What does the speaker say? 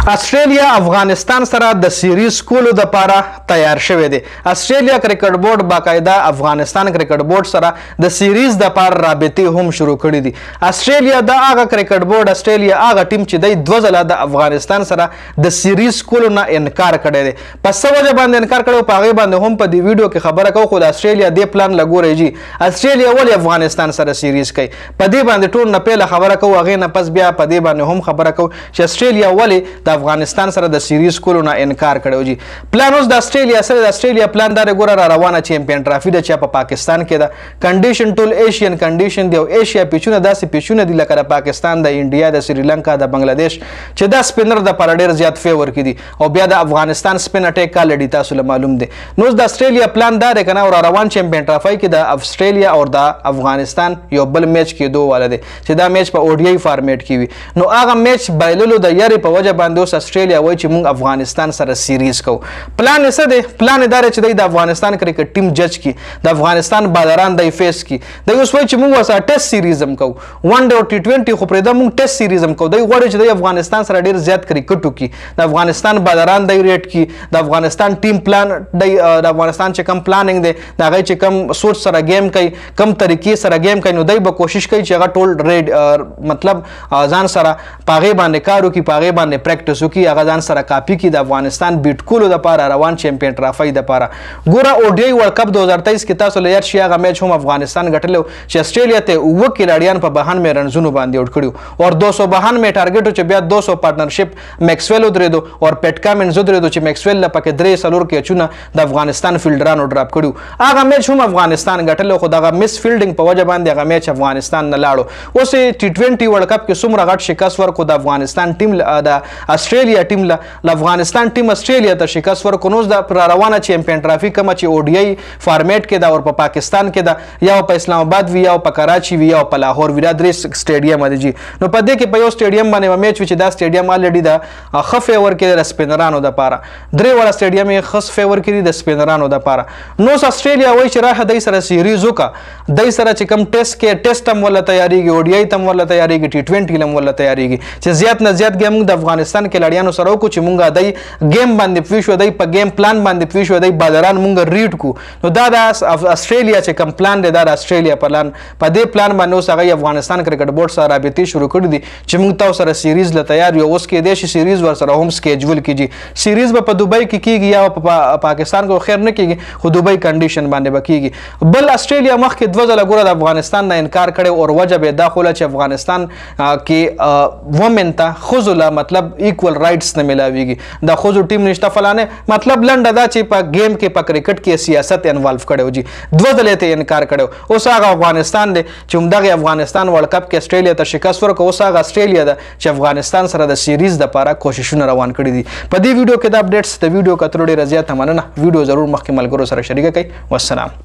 استرالیا افغانستان سره د سیریز کولو د پاره تیار شوی دی. استرالیا کرکټ بورډ باقاعده افغانستان کرکټ بورډ سره د سیریز د پاره رابطې هم شروع کړې دي. استرالیا د هغه کرکټ بورډ استرالیا هغه ټیم چې د دوه ځله د افغانستان سره د سیریز کولو نه انکار کړی دی. پس وجه باندې انکار کړو په هغه باندې هم په دې ویډیو کې خبره کوو خو د استرالیا د پلان لګوري جی استرالیا ولې افغانستان سره سیریز کوي په دې باندې ټول نه پیله خبره کوو هغه نه پس بیا په دې باندې هم خبره کوو چې استرالیا ولې د افغانستان سره د سیریز کولو نه انکار کړو جی. پلان اوس د استرالیا سره د استرالیا پلان دا ګوره را روانه چیمپیون ټرافي د چا په پاکستان کې ده. کنډیشن ټول ایشین کنډیشن دی او ایشیا پیچونه داسې پیچونه دي لکه د پاکستان د انډیا د سریلانکا د بنگلاديش چې دا سپینر د پر ډیر زیات فیور کې دي او بیا د افغانستان سپین اٹیک کا لړی تاسو له معلوم دي. نو د استرالیا پلان دا کنه او روان چیمپیون ټرافي کې د استرالیا او د افغانستان یو بل میچ کې دوه والا دي چې دا میچ په اوډی فارمیټ کې وي. نو هغه میچ بایللو د یاري په وجه باندې اوس استرالیا وایي چې موږ افغانستان سره سیریز کوو. پلان یې څه دی؟ پلان یې دا دی چې د افغانستان کرکټ ټیم جج کی د افغانستان بالران د فیس کی د اوس وایي چې موږ وسه ټیسټ سیریز هم کوو ون ډے او ټي 20 خو پرې دا موږ ټیسټ سیریز هم کوو. د غوړي چې د افغانستان سره ډیر زیات کرکټ وکي د افغانستان بالران د ریټ کی د افغانستان ټیم پلان د افغانستان چې کم پلانینګ دی دا غي چې کم سوچ سره گیم کوي کم طریقې سره گیم کوي نو دای به کوشش کوي چې هغه ټول ریډ مطلب ځان سره پاغه باندې کارو کی پاغه باندې پریکټیس وکي هغه ځان سره کاپی کی د افغانستان بیټ کولو د پاره روان چیمپیون ټرافي د پاره. ګوره اوډی ورلد کپ 2023 کې تاسو له یار شي هغه میچ هم افغانستان ګټلو چې استرالیا ته وو کلاډیان په 92 رنزونو باندې اوټ کړیو او 292 می ټارګټ چې بیا 200 پارټنرشپ میکسویل درېدو او پټ کامنز درېدو چې میکسویل له پکې درې سلور کې چونه د افغانستان فیلډرانو ډراپ کړیو. هغه میچ هم افغانستان ګټلو خو دغه مس فیلډینګ په وجه باندې هغه میچ افغانستان نه لاړو. اوس ټي 20 ورلد کپ کې څومره غټ شکست ورکو د افغانستان ټیم د استرالیا ټیم له افغانستان ټیم استرالیا ته شکست ورکو. نو د روانه چیمپیون ټرافي کوم چې اوډی فارمیټ کې دا او په پاکستان کې دا یا په اسلام آباد وی یا په کراچي وی یا په لاهور وی دا درې سټیډیم دی جی. نو په دې کې په یو سټیډیم باندې میچ چې دا سټیډیم الریډي دا خفه ور کې د سپینرانو د پاره درې ولا سټیډیم یې خص فیور کړی د سپینرانو د پاره. نو استرالیا وایي چې راه دای سره سیریز وکا دای سره چې کم ټیسټ کې ټیسټ هم ولا تیاریږي اوډی تم ولا تیاریږي ټي 20 لم ولا تیاریږي چې زیات نه زیات گیم د افغانستان کې لړیانو سره وکړو چې مونږه دای گیم باندې پوښو دای په گیم پلان باندې پوښو دای بالران مونږ ریډ کو. نو دا د استرالیا چې کم پلان دی دا د استرالیا پلان په دې پلان باندې اوس هغه افغانستان کرکټ بورډ سره رابطې شروع کړې دي چې مونږ تاسو سره سیریز له تیار یو اوس کې د سیریز ور سره هم سکیجول کیږي. سیریز په دوبۍ کې کیږي یا په پاکستان کې خیر نه کیږي خو دوبۍ کنډیشن باندې بکیږي. بل استرالیا مخکې دوه ځله ګوره د افغانستان نه انکار کړي او وجه به داخله چې افغانستان کې وومن ته خزله مطلب ایکوال رائټس نه ملاويږي د خزو ټیم نشته فلانه مطلب لنډه دا چې په گیم کې په کرکټ کې سیاست انوالو کړو جی دوه ځله ته انکار کړو. اوس هغه افغانستان دی چې همدغه افغانستان ورلد کپ کې استرالیا ته شکست ورکړ. اوس هغه استرالیا ده چې افغانستان سره د سیریز د لپاره کوششونه روان کړي دي. په دې ویډیو کې د اپډیټس د ویډیو کترو ډیره زیاته مننه. ویډیو ضرور مخکې ملګرو سره شریک کړئ. والسلام.